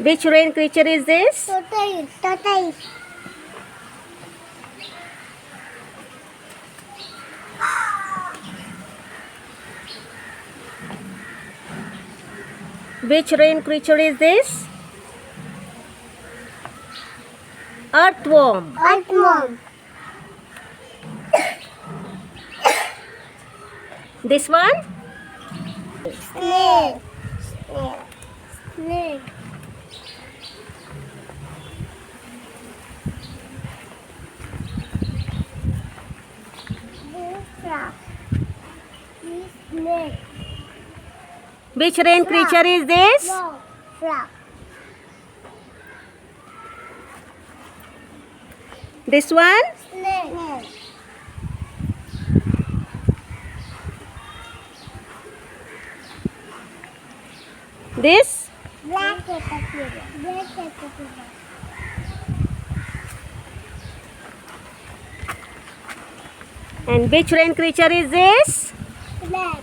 Which rain creature is this? Tortoise. Which rain creature is this? Earthworm. This one? Snake. Snake. Which rain creature is this? Frog. This one? Snake. This? Black caterpillar. And which rain creature is this? Black.